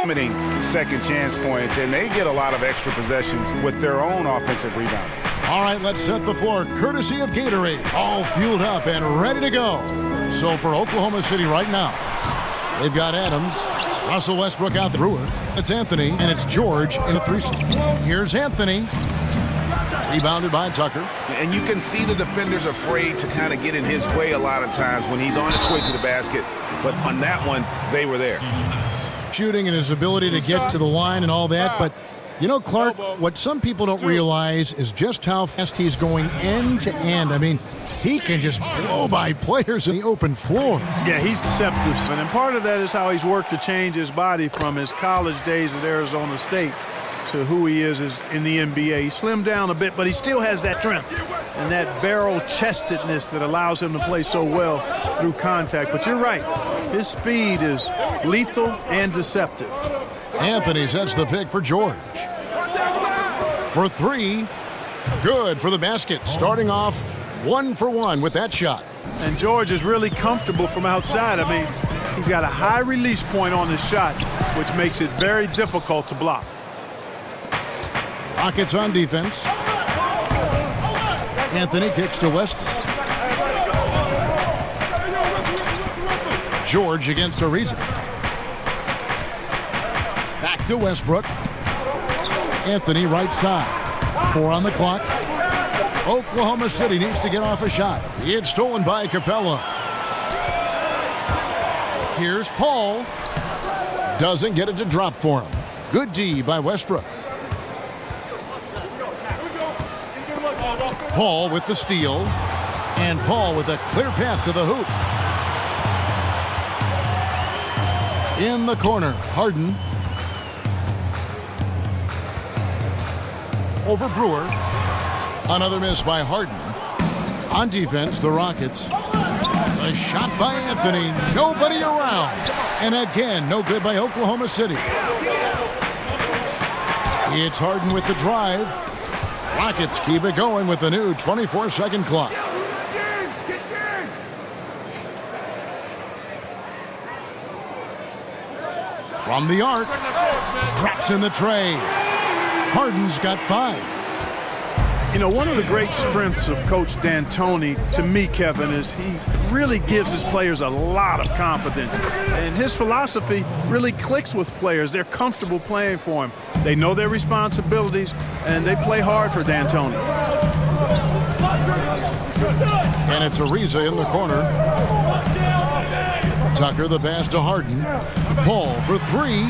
limiting second chance points, and they get a lot of extra possessions with their own offensive rebounding. All right, let's set the floor courtesy of Gatorade. All fueled up and ready to go. So for Oklahoma City right now, they've got Adams, Russell Westbrook out through her. It's Anthony, and it's George in a threesome. Here's Anthony. Rebounded by Tucker. And you can see the defenders afraid to kind of get in his way a lot of times when he's on his way to the basket. But on that one, they were there. Shooting and his ability to get to the line and all that. But, you know, Clark, what some people don't realize is just how fast he's going end to end. I mean, he can just blow by players in the open floor. Yeah, he's deceptive. And part of that is how he's worked to change his body from his college days at Arizona State to who he is in the NBA. He slimmed down a bit, but he still has that strength and that barrel-chestedness that allows him to play so well through contact. But you're right, his speed is lethal and deceptive. Anthony sets the pick for George. For three, good for the basket. Starting off 1 for 1 with that shot. And George is really comfortable from outside. I mean, he's got a high release point on his shot, which makes it very difficult to block. Rockets on defense. Anthony kicks to Westbrook. George against Ariza. Back to Westbrook. Anthony right side. 4 on the clock. Oklahoma City needs to get off a shot. It's stolen by Capella. Here's Paul. Doesn't get it to drop for him. Good D by Westbrook. Paul with the steal, and Paul with a clear path to the hoop. In the corner, Harden. Over Brewer. Another miss by Harden. On defense, the Rockets. A shot by Anthony. Nobody around. And again, no good by Oklahoma City. It's Harden with the drive. Rockets keep it going with the new 24-second clock. From the arc, drops in the tray. Harden's got 5. You know, one of the great strengths of Coach D'Antoni, to me, Kevin, is he really gives his players a lot of confidence. And his philosophy really clicks with players. They're comfortable playing for him. They know their responsibilities, and they play hard for D'Antoni. And it's Ariza in the corner. Tucker the pass to Harden. Paul for 3.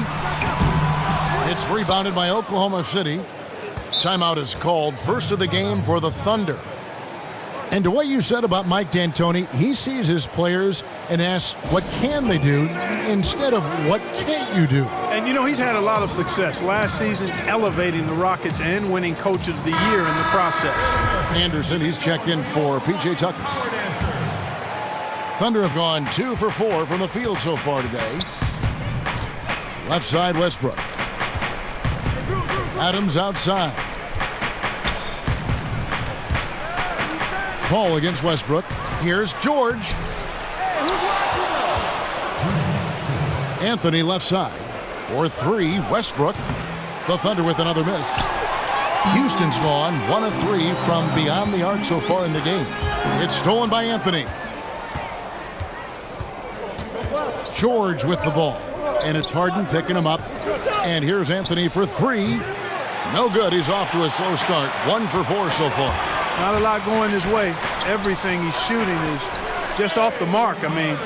It's rebounded by Oklahoma City. Timeout is called. First of the game for the Thunder. And to what you said about Mike D'Antoni, he sees his players and asks, what can they do, instead of what can't you do? And, you know, he's had a lot of success last season, elevating the Rockets and winning Coach of the Year in the process. Anderson, he's checked in for P.J. Tucker. Thunder have gone 2 for 4 from the field so far today. Left side, Westbrook. Adams outside. Paul against Westbrook. Here's George. Anthony left side. For 3, Westbrook. The Thunder with another miss. Houston's gone 1 of 3 from beyond the arc so far in the game. It's stolen by Anthony. George with the ball. And it's Harden picking him up. And here's Anthony for 3. No good. He's off to a slow start. 1 for 4 so far. Not a lot going his way. Everything he's shooting is just off the mark. I mean,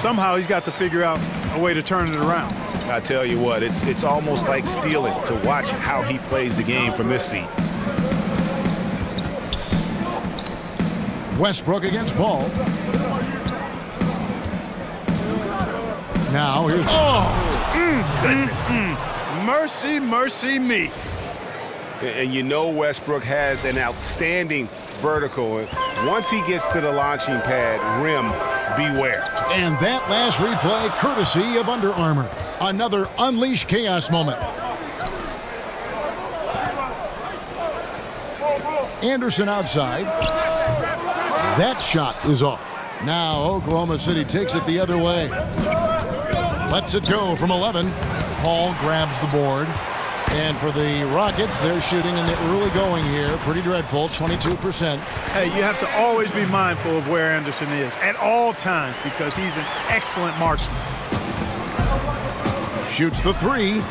somehow he's got to figure out a way to turn it around. I tell you what, it's almost like stealing to watch how he plays the game from this seat. Westbrook against Paul. Now here's... Mercy, mercy me. And you know Westbrook has an outstanding vertical. Once he gets to the launching pad, rim, beware. And that last replay, courtesy of Under Armour. Another Unleash Chaos moment. Anderson outside. That shot is off. Now Oklahoma City takes it the other way. Lets it go from 11. Paul grabs the board. And for the Rockets, they're shooting in the early going here. Pretty dreadful, 22%. Hey, you have to always be mindful of where Anderson is at all times because he's an excellent marksman. Shoots the three.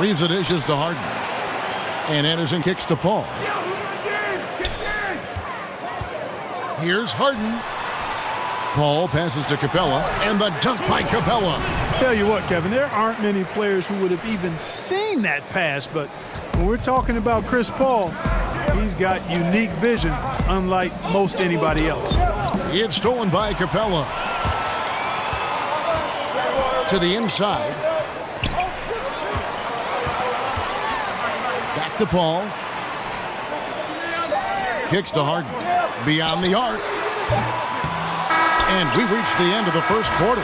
Leaves the dishes to Harden. And Anderson kicks to Paul. Here's Harden. Paul passes to Capella, and the dunk by Capella. Tell you what, Kevin, there aren't many players who would have even seen that pass, but when we're talking about Chris Paul, he's got unique vision, unlike most anybody else. It's stolen by Capella. To the inside. Back to Paul. Kicks to Harden. Beyond the arc. And we reach the end of the first quarter.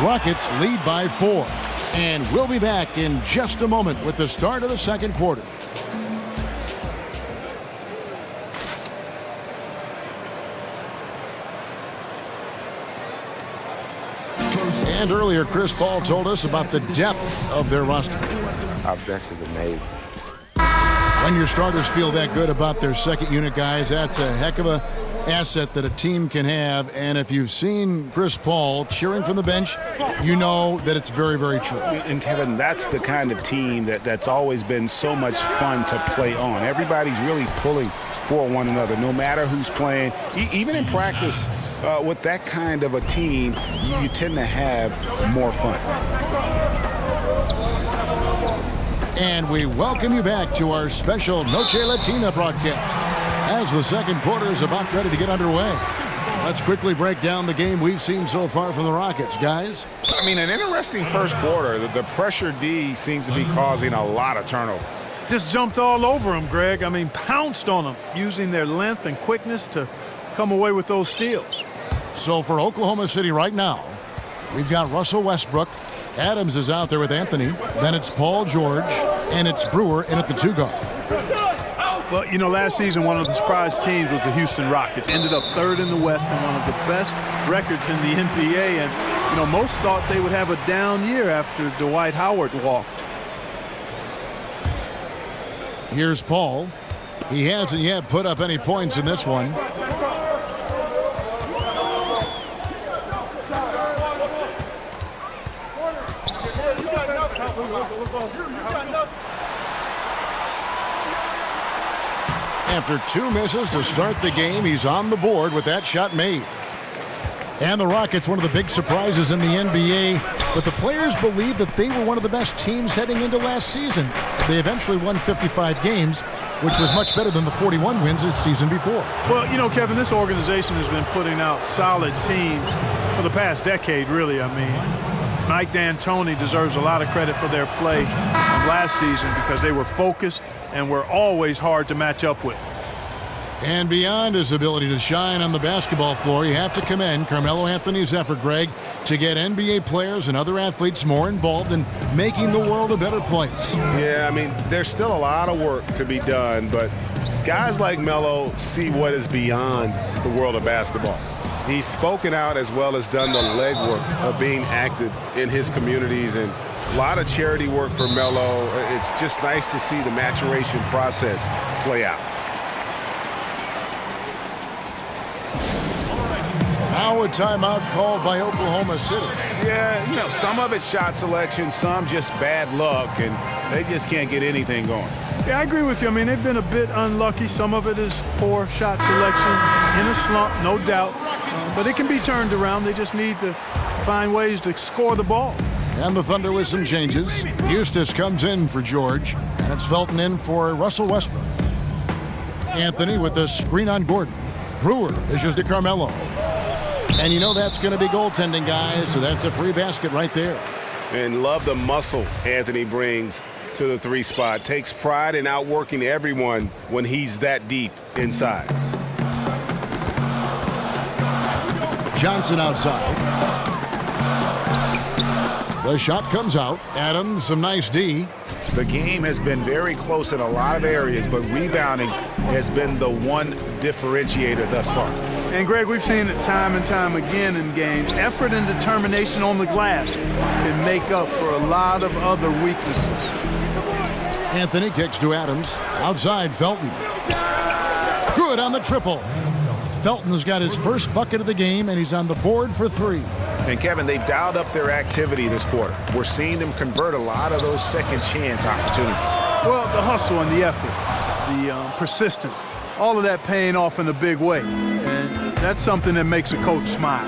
Rockets lead by 4. And we'll be back in just a moment with the start of the second quarter. And earlier, Chris Paul told us about the depth of their roster. Our bench is amazing. When your starters feel that good about their second unit guys, that's a heck of a asset that a team can have. And if you've seen Chris Paul cheering from the bench, you know that it's very, very true. And Kevin, that's the kind of team that's always been so much fun to play on. Everybody's really pulling for one another, no matter who's playing. Even in practice, with that kind of a team, you tend to have more fun. And we welcome you back to our special Noche Latina broadcast as the second quarter is about ready to get underway. Let's quickly break down the game we've seen so far from the Rockets, guys. I mean, an interesting first quarter. The pressure D seems to be causing a lot of turnover. Just jumped all over him, Greg. I mean, pounced on him, using their length and quickness to come away with those steals. So for Oklahoma City right now, we've got Russell Westbrook. Adams is out there with Anthony. Then it's Paul George, and it's Brewer in at the 2 guard. Well, you know, last season, one of the surprise teams was the Houston Rockets. Ended up 3rd in the West and one of the best records in the NBA. And, you know, most thought they would have a down year after Dwight Howard walked. Here's Paul. He hasn't yet put up any points in this one. After 2 misses to start the game, he's on the board with that shot made. And the Rockets, one of the big surprises in the NBA, but the players believe that they were one of the best teams heading into last season. They eventually won 55 games, which was much better than the 41 wins this season before. Well, you know, Kevin, this organization has been putting out solid teams for the past decade, really. I mean, Mike D'Antoni deserves a lot of credit for their play last season because they were focused and were always hard to match up with. And beyond his ability to shine on the basketball floor, you have to commend Carmelo Anthony's effort, Greg, to get NBA players and other athletes more involved in making the world a better place. Yeah, I mean, there's still a lot of work to be done, but guys like Melo see what is beyond the world of basketball. He's spoken out as well as done the legwork of being active in his communities, and a lot of charity work for Melo. It's just nice to see the maturation process play out. Now a timeout called by Oklahoma City. Yeah, you know, some of it's shot selection, some just bad luck, and they just can't get anything going. Yeah, I agree with you. I mean, they've been a bit unlucky. Some of it is poor shot selection, in a slump, no doubt. But it can be turned around. They just need to find ways to score the ball. And the Thunder with some changes. Eustace comes in for George, and it's Felton in for Russell Westbrook. Anthony with the screen on Gordon. Brewer dishes to Carmelo. And you know that's going to be goaltending, guys, so that's a free basket right there. And love the muscle Anthony brings to the 3 spot. Takes pride in outworking everyone when he's that deep inside. Johnson outside. The shot comes out. Adams, some nice D. The game has been very close in a lot of areas, but rebounding has been the one differentiator thus far. And, Greg, we've seen it time and time again in games. Effort and determination on the glass can make up for a lot of other weaknesses. Anthony kicks to Adams. Outside, Felton. Good on the triple. Felton's got his first bucket of the game, and he's on the board for 3. And, Kevin, they've dialed up their activity this quarter. We're seeing them convert a lot of those second chance opportunities. Well, the hustle and the effort, the persistence, all of that paying off in a big way. And that's something that makes a coach smile.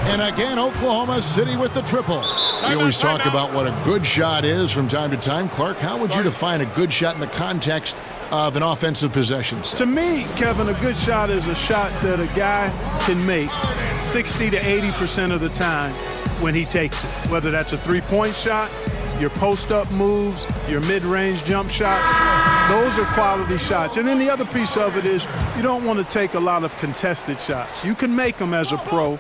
And again, Oklahoma City with the triple. We always talk about what a good shot is from time to time. Clark, how would you define a good shot in the context of an offensive possession? To me, Kevin, a good shot is a shot that a guy can make 60 to 80% of the time when he takes it. Whether that's a three-point shot, your post-up moves, your mid-range jump shot, those are quality shots. And then the other piece of it is you don't want to take a lot of contested shots. You can make them as a pro,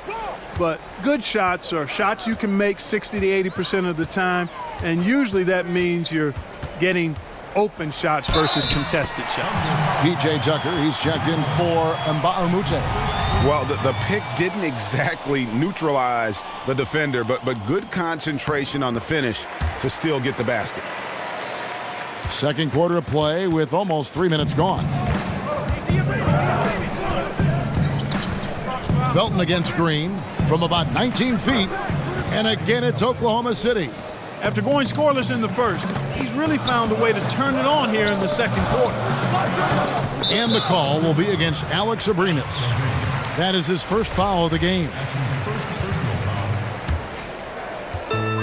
but good shots are shots you can make 60 to 80% of the time, and usually that means you're getting open shots versus contested shots. P.J. Tucker, he's checked in for Mba'amute. Well, the pick didn't exactly neutralize the defender, but good concentration on the finish to still get the basket. Second quarter of play with almost 3 minutes gone. Felton against Green from about 19 feet. And again, it's Oklahoma City. After going scoreless in the first, he's really found a way to turn it on here in the second quarter. And the call will be against Alex Abrinas. That is his first foul of the game.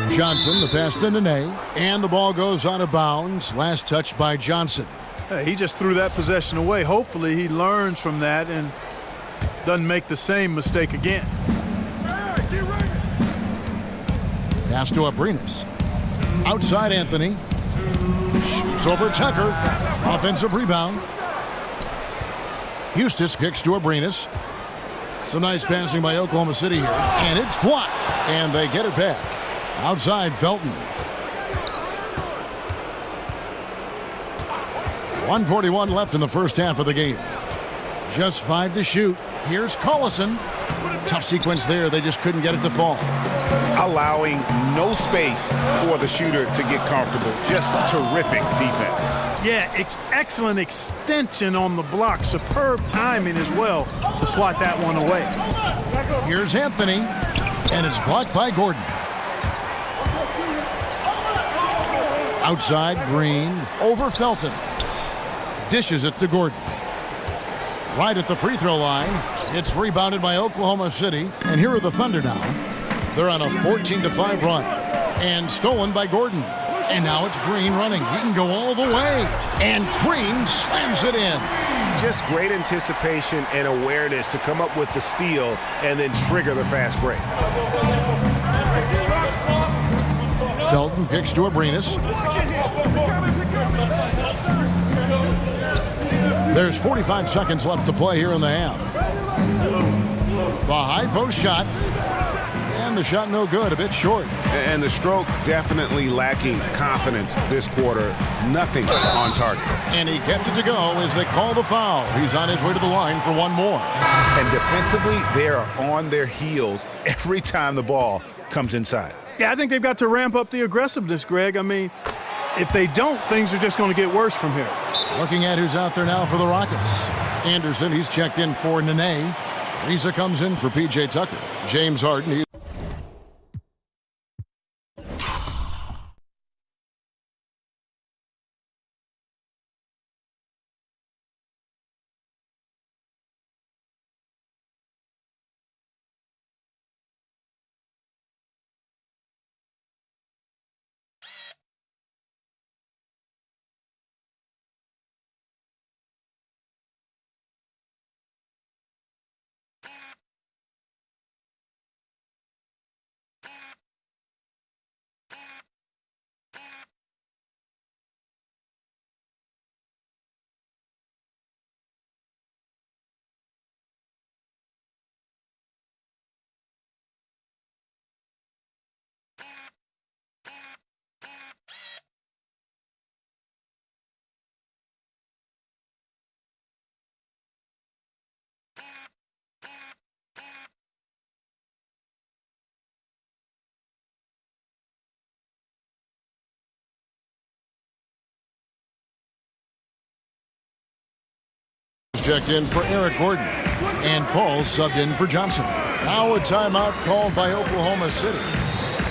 Johnson, the pass to Nene, and the ball goes out of bounds. Last touch by Johnson. Hey, he just threw that possession away. Hopefully he learns from that and doesn't make the same mistake again. Pass to Abrinas. Outside Anthony. Shoots over Tucker. Offensive rebound. Eustace kicks to Abrinas. Some nice passing by Oklahoma City here. And it's blocked. And they get it back. Outside Felton. 1:41 left in the first half of the game. Just 5 to shoot. Here's Collison. Tough sequence there. They just couldn't get it to fall. Allowing no space for the shooter to get comfortable. Just terrific defense. Yeah, excellent extension on the block. Superb timing as well to swat that one away. Here's Anthony, and it's blocked by Gordon. Outside, Green, over Felton. Dishes it to Gordon. Right at the free throw line. It's rebounded by Oklahoma City, and here are the Thunder now. They're on a 14-5 run, and stolen by Gordon. And now it's Green running. He can go all the way, and Green slams it in. Just great anticipation and awareness to come up with the steal and then trigger the fast break. Felton kicks to Abrinas. There's 45 seconds left to play here in the half. The high post shot. And the shot no good, a bit short. And the stroke definitely lacking confidence this quarter. Nothing on target. And he gets it to go as they call the foul. He's on his way to the line for one more. And defensively, they are on their heels every time the ball comes inside. Yeah, I think they've got to ramp up the aggressiveness, Greg. I mean, if they don't, things are just going to get worse from here. Looking at who's out there now for the Rockets. Anderson, he's checked in for Nene. Riza comes in for P.J. Tucker. James Harden. checked in for Eric Gordon. And Paul subbed in for Johnson. Now a timeout called by Oklahoma City.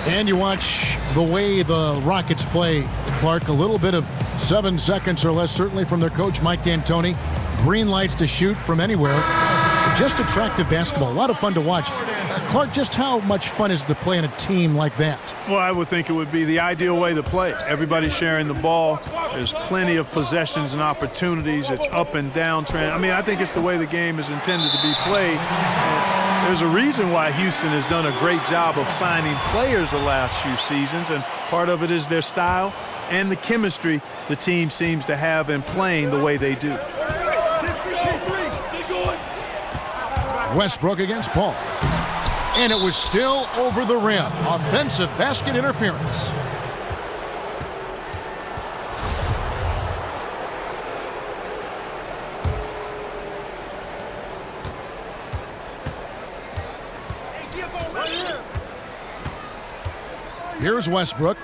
And you watch the way the Rockets play, Clark, a little bit of 7 seconds or less, certainly from their coach, Mike D'Antoni. Green lights to shoot from anywhere. Just attractive basketball. A lot of fun to watch. Clark, just how much fun is it to play in a team like that? Well, I would think it would be the ideal way to play. Everybody's sharing the ball. There's plenty of possessions and opportunities. It's up and down trend. I mean, I think it's the way the game is intended to be played. There's a reason why Houston has done a great job of signing players the last few seasons, and part of it is their style and the chemistry the team seems to have in playing the way they do. Westbrook against Paul. And it was still over the rim. Offensive basket interference. Here's Westbrook.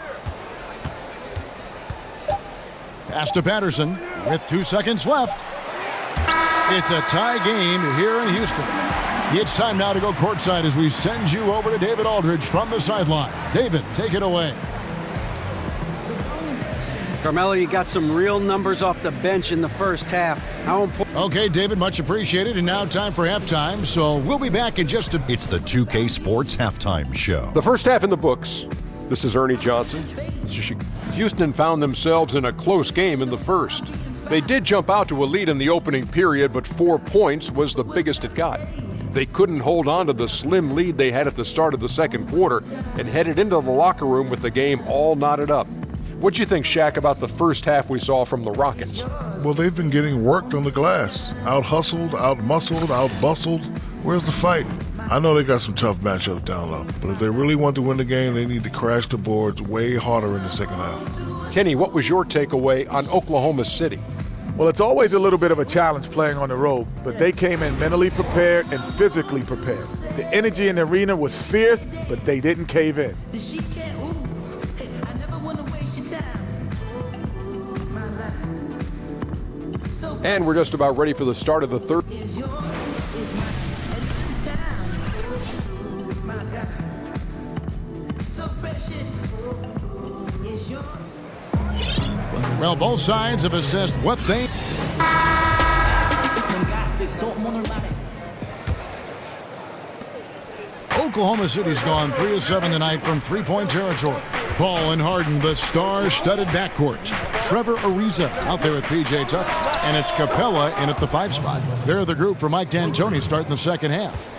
Pass to Patterson with 2 seconds left. It's a tie game here in Houston. It's time now to go courtside as we send you over to David Aldridge from the sideline. David, take it away. Carmelo, you got some real numbers off the bench in the first half. How important? Okay, David, much appreciated. And now time for halftime. So we'll be back in just a... It's the 2K Sports Halftime Show. The first half in the books. This is Ernie Johnson. Houston found themselves in a close game in the first. They did jump out to a lead in the opening period, but 4 points was the biggest it got. They couldn't hold on to the slim lead they had at the start of the second quarter and headed into the locker room with the game all knotted up. What'd you think, Shaq, about the first half we saw from the Rockets? Well, they've been getting worked on the glass. Out-hustled, out-muscled, out-bustled. Where's the fight? I know they got some tough matchups down low, but if they really want to win the game, they need to crash the boards way harder in the second half. Kenny, what was your takeaway on Oklahoma City? Well, it's always a little bit of a challenge playing on the road, but they came in mentally prepared and physically prepared. The energy in the arena was fierce, but they didn't cave in. And we're just about ready for the start of the third. Well, both sides have assessed what they... Oklahoma City's gone 3 of 7 tonight from three-point territory. Paul and Harden, the star-studded backcourt. Trevor Ariza out there with P.J. Tucker. And it's Capella in at the 5 spot. They're the group for Mike D'Antoni starting the second half.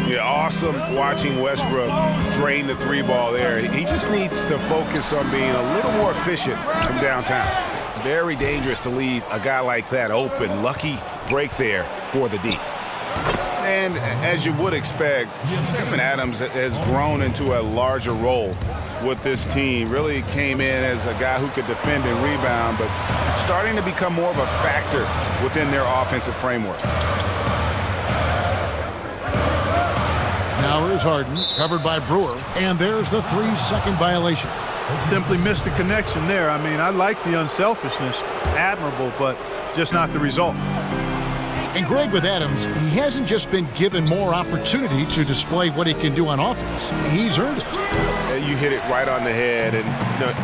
Yeah, awesome watching Westbrook drain the 3-ball there. He just needs to focus on being a little more efficient from downtown. Very dangerous to leave a guy like that open. Lucky break there for the D. And as you would expect, Stephen Adams has grown into a larger role with this team. Really came in as a guy who could defend and rebound, but starting to become more of a factor within their offensive framework. Now here's Harden, covered by Brewer, and there's the 3-second violation. Simply missed the connection there. I mean, I like the unselfishness, admirable, but just not the result. And Greg, with Adams, he hasn't just been given more opportunity to display what he can do on offense. He's earned it. You hit it right on the head. And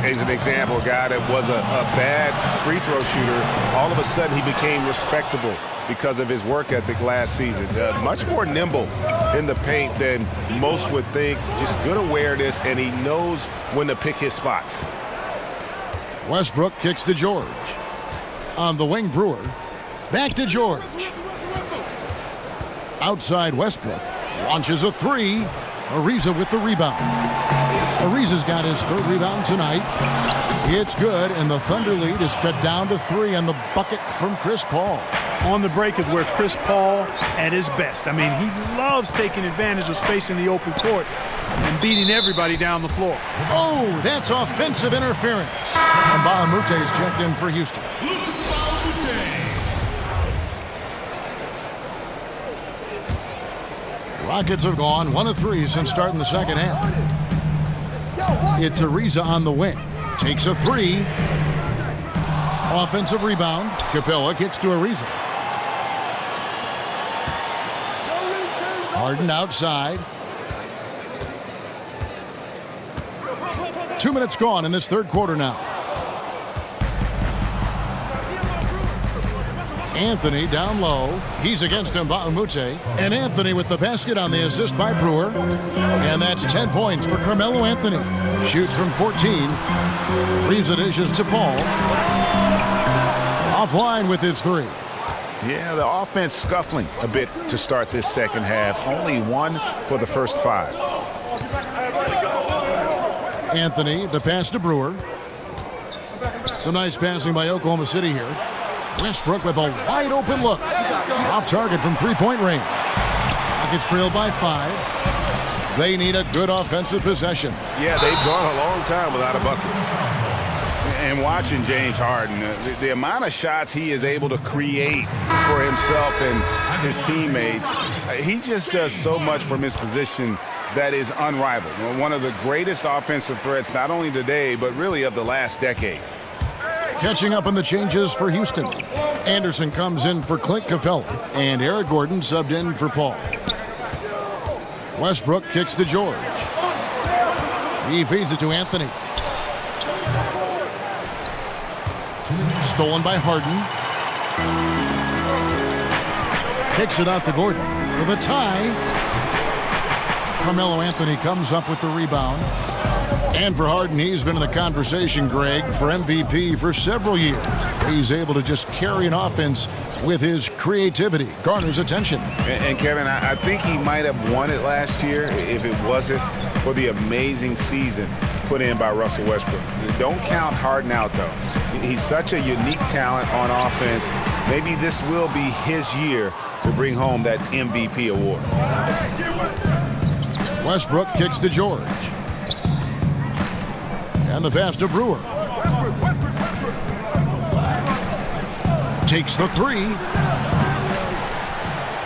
as an example, a guy that was a bad free throw shooter, all of a sudden he became respectable because of his work ethic last season. Much more nimble in the paint than most would think. Just good awareness, and he knows when to pick his spots. Westbrook kicks to George. On the wing, Brewer. Back to George. Outside Westbrook. Launches a 3. Ariza with the rebound. Ariza's got his 3rd rebound tonight. It's good, and the Thunder lead is cut down to 3 on the bucket from Chris Paul. On the break is where Chris Paul's at his best. I mean, he loves taking advantage of space in the open court and beating everybody down the floor. Oh, that's offensive interference. And Bahamute is checked in for Houston. Rockets have gone 1 of 3 since starting the second half. It's Ariza on the wing. Takes a 3. Offensive rebound. Capella kicks to Ariza. Harden outside. 2 minutes gone in this third quarter now. Anthony down low. He's against Mbamute. And Anthony with the basket on the assist by Brewer. And that's 10 points for Carmelo Anthony. Shoots from 14. Leaves the dishes to Paul. Offline with his three. Yeah, the offense scuffling a bit to start this second half. Only 1 for the first 5. Anthony, the pass to Brewer. Some nice passing by Oklahoma City here. Westbrook with a wide open look. Off target from three-point range. Rockets trailed by 5. They need a good offensive possession. Yeah, they've gone a long time without a bucket. And watching James Harden, the amount of shots he is able to create for himself and his teammates, he just does so much from his position that is unrivaled. One of the greatest offensive threats, not only today, but really of the last decade. Catching up on the changes for Houston. Anderson comes in for Clint Capella, and Eric Gordon subbed in for Paul. Westbrook kicks to George. He feeds it to Anthony. Stolen by Harden. Kicks it out to Gordon for the tie. Carmelo Anthony comes up with the rebound. And for Harden, he's been in the conversation, Greg, for MVP for several years. He's able to just carry an offense with his creativity, garners attention. And Kevin, I think he might have won it last year if it wasn't for the amazing season put in by Russell Westbrook. Don't count Harden out, though. He's such a unique talent on offense. Maybe this will be his year to bring home that MVP award. Westbrook kicks to George. And the pass to Brewer. Takes the three.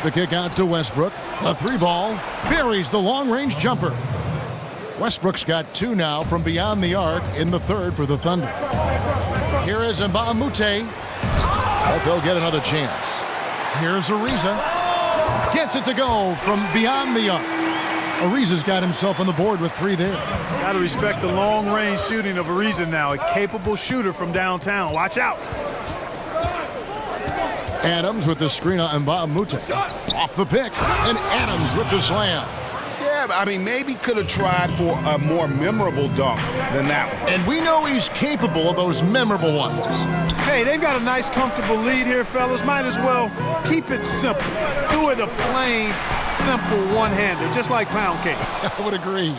The kick out to Westbrook. A three ball. Buries the long-range jumper. Westbrook's got 2 now from beyond the arc in the third for the Thunder. Here is Mbamute. But they'll get another chance. Here's Ariza. Gets it to go from beyond the arc. Ariza's got himself on the board with 3 there. Got to respect the long-range shooting of Ariza now. A capable shooter from downtown. Watch out. Adams with the screen on Mbamute. Off the pick. And Adams with the slam. Yeah, I mean, maybe could have tried for a more memorable dunk than that one. And we know he's capable of those memorable ones. Hey, they've got a nice, comfortable lead here, fellas. Might as well keep it simple. Do it a plain, simple one-hander, just like pound cake. I would agree.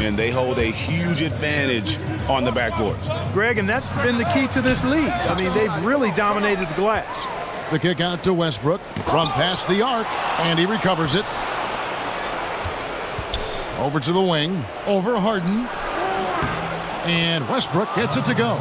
And they hold a huge advantage on the backboards. Greg, and that's been the key to this league. I mean, they've really dominated the glass. The kick out to Westbrook from past the arc, and he recovers it. Over to the wing, over Harden, and Westbrook gets it to go.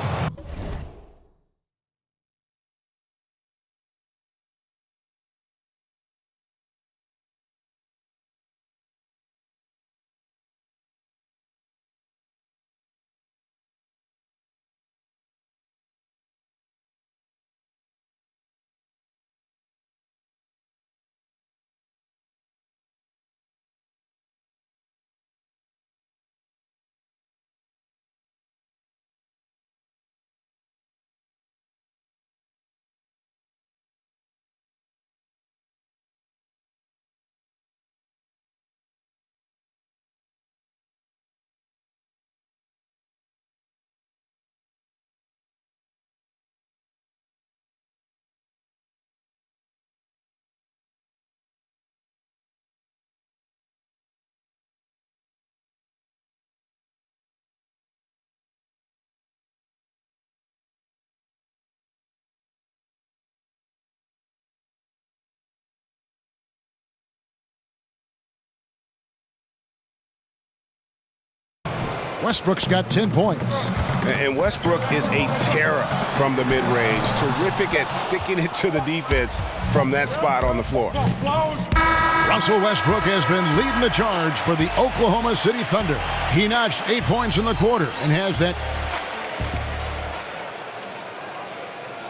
Westbrook's got 10 points. And Westbrook is a terror from the mid-range. Terrific at sticking it to the defense from that spot on the floor. Russell Westbrook has been leading the charge for the Oklahoma City Thunder. He notched 8 points in the quarter and has that.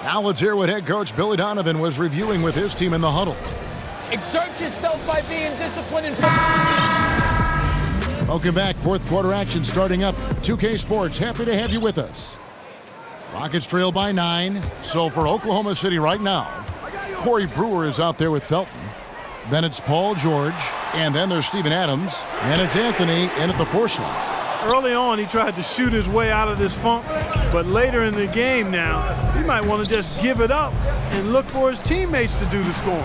Now let's hear what head coach Billy Donovan was reviewing with his team in the huddle. Exert yourself by being disciplined and Welcome back. Fourth quarter action starting up. 2K Sports, happy to have you with us. Rockets trail by 9. So for Oklahoma City right now, Corey Brewer is out there with Felton. Then it's Paul George. And then there's Steven Adams. And it's Anthony in at the 4 slot. Early on, he tried to shoot his way out of this funk. But later in the game now, he might want to just give it up and look for his teammates to do the scoring.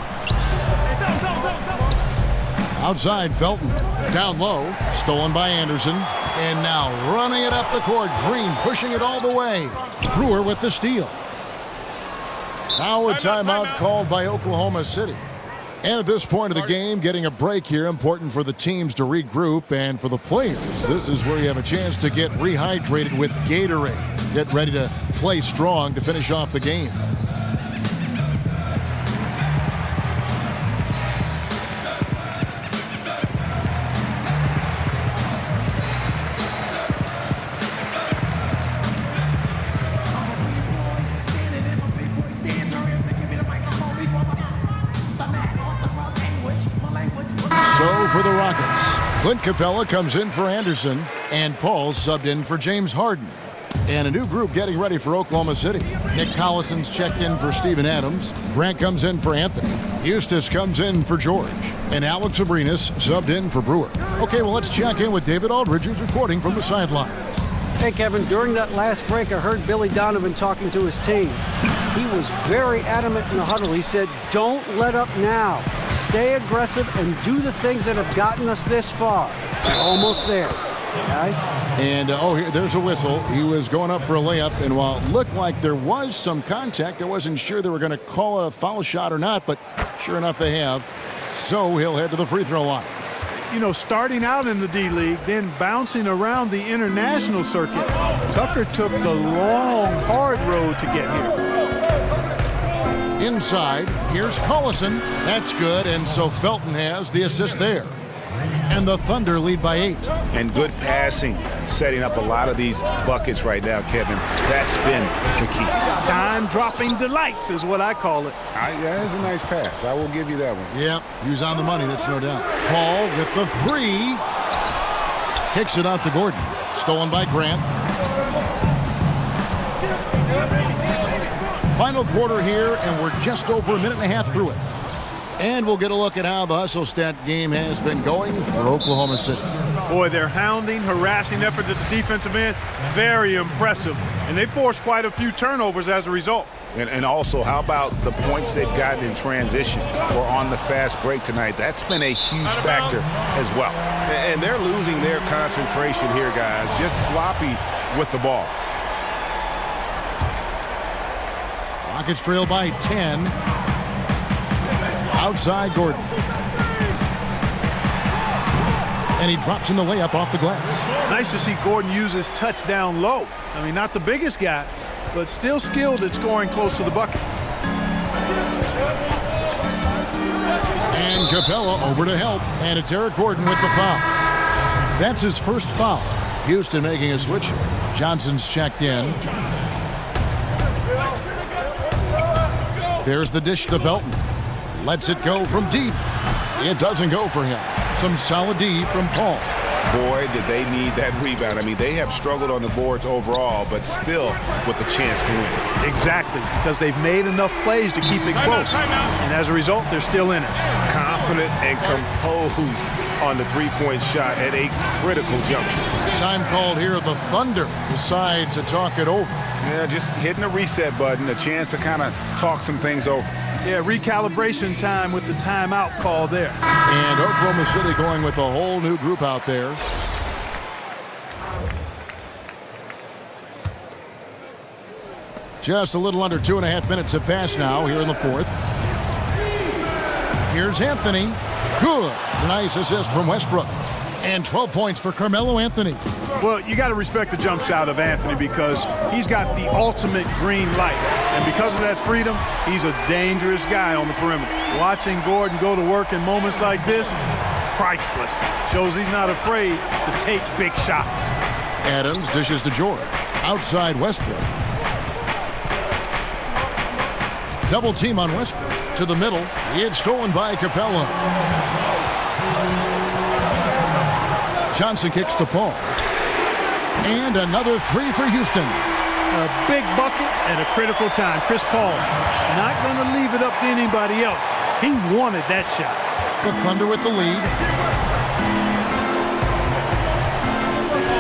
Outside, Felton. Down low. Stolen by Anderson. And now running it up the court. Green pushing it all the way. Brewer with the steal. Now a timeout called by Oklahoma City. And at this point of the game, getting a break here, important for the teams to regroup. And for the players, this is where you have a chance to get rehydrated with Gatorade. Get ready to play strong to finish off the game. For the Rockets, Clint Capella comes in for Anderson, and Paul subbed in for James Harden. And a new group getting ready for Oklahoma City. Nick Collison's checked in for Steven Adams. Grant comes in for Anthony. Eustace comes in for George. And Alex Abrinas subbed in for Brewer. Okay, well, let's check in with David Aldridge, who's reporting from the sidelines. Hey, Kevin, during that last break, I heard Billy Donovan talking to his team. He was very adamant in the huddle. He said, don't let up now. Stay aggressive and do the things that have gotten us this far. We're almost there, guys. And, there's a whistle. He was going up for a layup, and while it looked like there was some contact, I wasn't sure they were going to call it a foul shot or not, but sure enough they have. So he'll head to the free throw line. You know, starting out in the D-League, then bouncing around the international circuit, Tucker took the long, hard road to get here. Inside, here's Collison. That's good, and so Felton has the assist there. And the Thunder lead by 8. And good passing, setting up a lot of these buckets right now, Kevin. That's been the key. Dime-dropping delights is what I call it. That is a nice pass. I will give you that one. Yep, he was on the money, that's no doubt. Paul with the 3. Kicks it out to Gordon. Stolen by Grant. Final quarter here, and we're just over a minute and a half through it. And we'll get a look at how the hustle stat game has been going for Oklahoma City. Boy, their hounding, harassing effort at the defensive end, very impressive. And they forced quite a few turnovers as a result. And also, how about the points they've gotten in transition or on the fast break tonight? That's been a huge factor as well. And they're losing their concentration here, guys. Just sloppy with the ball. Rockets trail by 10. Outside Gordon. And he drops in the layup off the glass. Nice to see Gordon use his touch down low. I mean, not the biggest guy, but still skilled at scoring close to the bucket. And Capella over to help. And it's Eric Gordon with the foul. That's his first foul. Houston making a switch here. Johnson's checked in. There's the dish to Felton. Lets it go from deep. It doesn't go for him. Some solid D from Paul. Boy, did they need that rebound. I mean, they have struggled on the boards overall, but still with a chance to win. Exactly, because they've made enough plays to keep it close. And as a result, they're still in it. Confident and composed on the three-point shot at a critical juncture. Time called here. The Thunder decide to talk it over. Yeah, just hitting the reset button, a chance to kind of talk some things over. Yeah, recalibration time with the timeout call there. And Oklahoma City going with a whole new group out there. Just a little under 2.5 minutes have passed now here in the fourth. Here's Anthony. Good. Nice assist from Westbrook. And 12 points for Carmelo Anthony. Well, you got to respect the jump shot of Anthony because he's got the ultimate green light. And because of that freedom, he's a dangerous guy on the perimeter. Watching Gordon go to work in moments like this, priceless. Shows he's not afraid to take big shots. Adams dishes to George. Outside Westbrook. Double team on Westbrook. To the middle. It's stolen by Capella. Johnson kicks to Paul. And another three for Houston. A big bucket at a critical time. Chris Paul not going to leave it up to anybody else. He wanted that shot. The Thunder with the lead.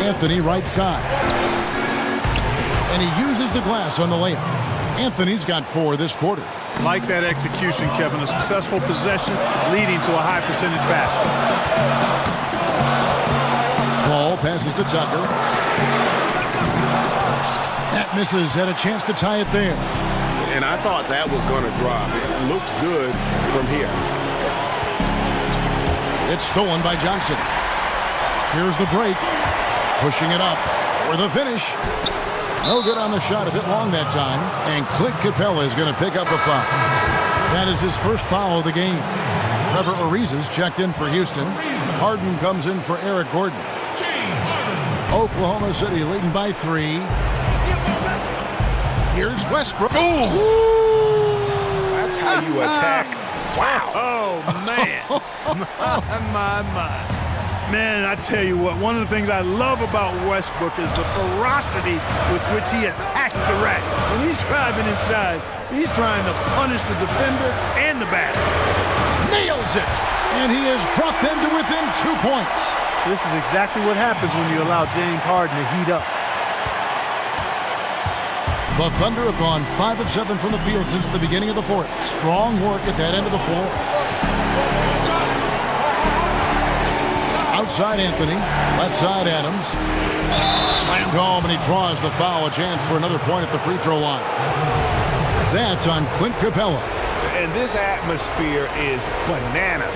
Anthony right side. And he uses the glass on the layup. Anthony's got 4 this quarter. Like that execution, Kevin. A successful possession leading to a high percentage basket. Paul passes to Tucker. That misses. Had a chance to tie it there. And I thought that was going to drop. It looked good from here. It's stolen by Johnson. Here's the break. Pushing it up for the finish. No good on the shot. A bit long that time. And Clint Capella is going to pick up a foul. That is his first foul of the game. Trevor Ariza's checked in for Houston. Harden comes in for Eric Gordon. Oklahoma City leading by 3. Here's Westbrook. Ooh. That's how you attack. Wow. Oh, man. my. Man, I tell you what, one of the things I love about Westbrook is the ferocity with which he attacks the rack. When he's driving inside, he's trying to punish the defender and the basket. Nails it! And he has brought them to within 2 points. This is exactly what happens when you allow James Harden to heat up. The Thunder have gone 5 of 7 from the field since the beginning of the fourth. Strong work at that end of the floor. Outside Anthony, left side Adams. Slammed home and he draws the foul. A chance for another point at the free throw line. That's on Clint Capella. And this atmosphere is bananas.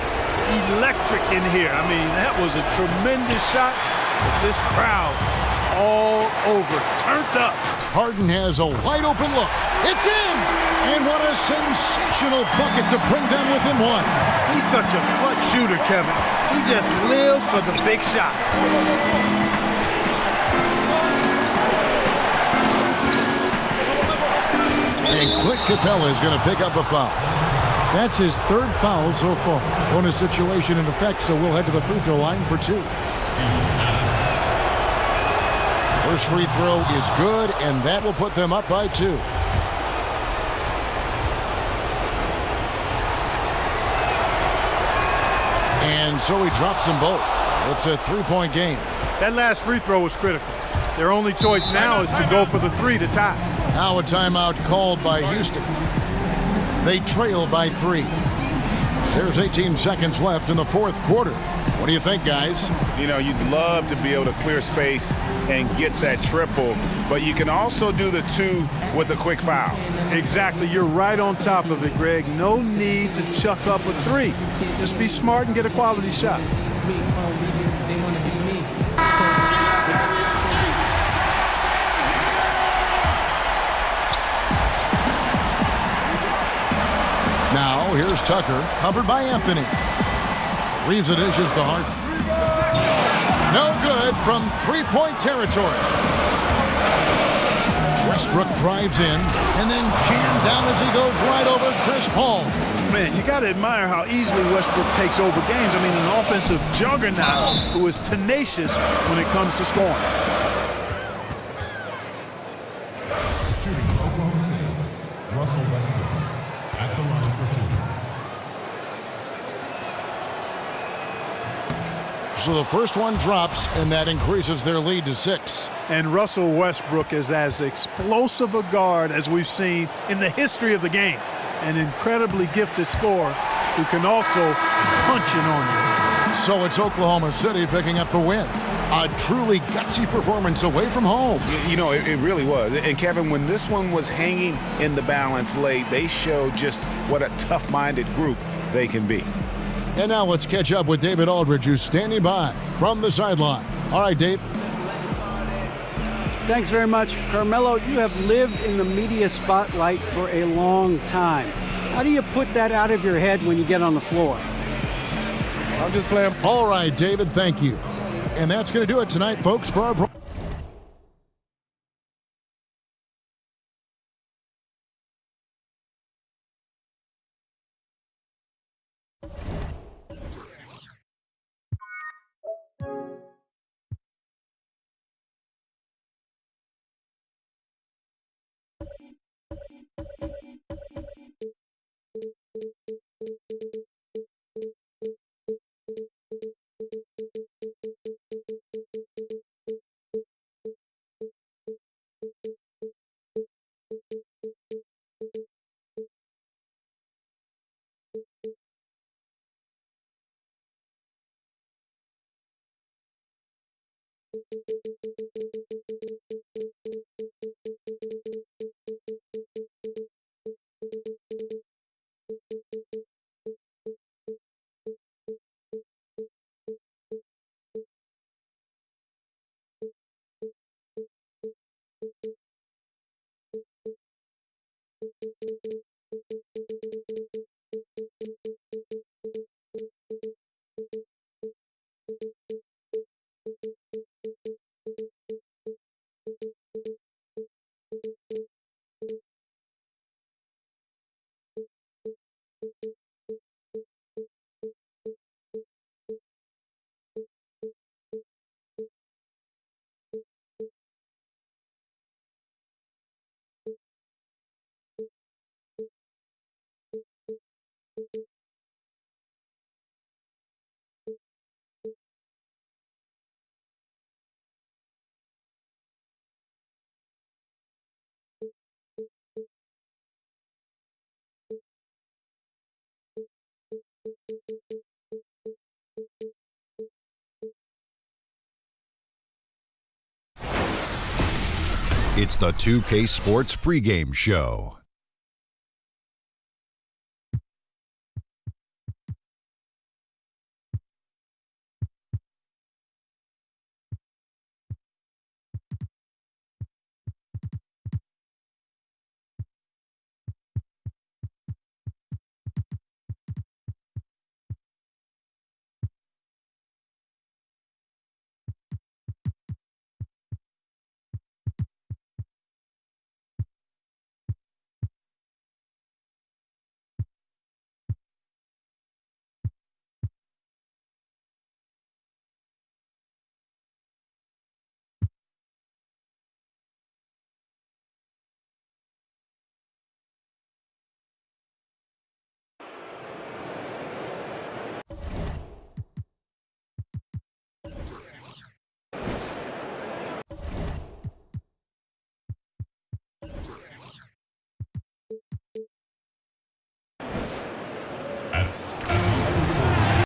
Electric in here. I mean, that was a tremendous shot. This crowd all over, turned up. Harden has a wide open look. It's in! And what a sensational bucket to bring them within 1. He's such a clutch shooter, Kevin. He just lives for the big shot. And Clint Capella is going to pick up a foul. That's his 3rd foul so far. Bonus situation in effect, so we'll head to the free throw line for 2. First free throw is good, and that will put them up by 2. And so he drops them both. It's a 3-point game. That last free throw was critical. Their only choice now is to go for the 3 to tie. Now a timeout called by Houston. They trail by 3. There's 18 seconds left in the fourth quarter. What do you think, guys? You know, you'd love to be able to clear space and get that triple, but you can also do the 2 with a quick foul. Exactly. You're right on top of it, Greg. No need to chuck up a 3. Just be smart and get a quality shot. Now, here's Tucker, covered by Anthony. Leaves it dishes to Harden. No good from 3-point territory. Westbrook drives in and then jammed down as he goes right over Chris Paul. Man, you got to admire how easily Westbrook takes over games. I mean, an offensive juggernaut who is tenacious when it comes to scoring. Shooting Oklahoma City, Russell Westbrook at the line for 2. So the first one drops, and that increases their lead to 6. And Russell Westbrook is as explosive a guard as we've seen in the history of the game. An incredibly gifted scorer who can also punch it on you. So it's Oklahoma City picking up the win. A truly gutsy performance away from home. You know, it really was. And Kevin, when this one was hanging in the balance late, they showed just what a tough-minded group they can be. And now let's catch up with David Aldridge, who's standing by from the sideline. All right, Dave. Thanks very much. Carmelo, you have lived in the media spotlight for a long time. How do you put that out of your head when you get on the floor? I'm just playing. All right, David, thank you. And that's going to do it tonight, folks, for our It's the 2K Sports pregame show.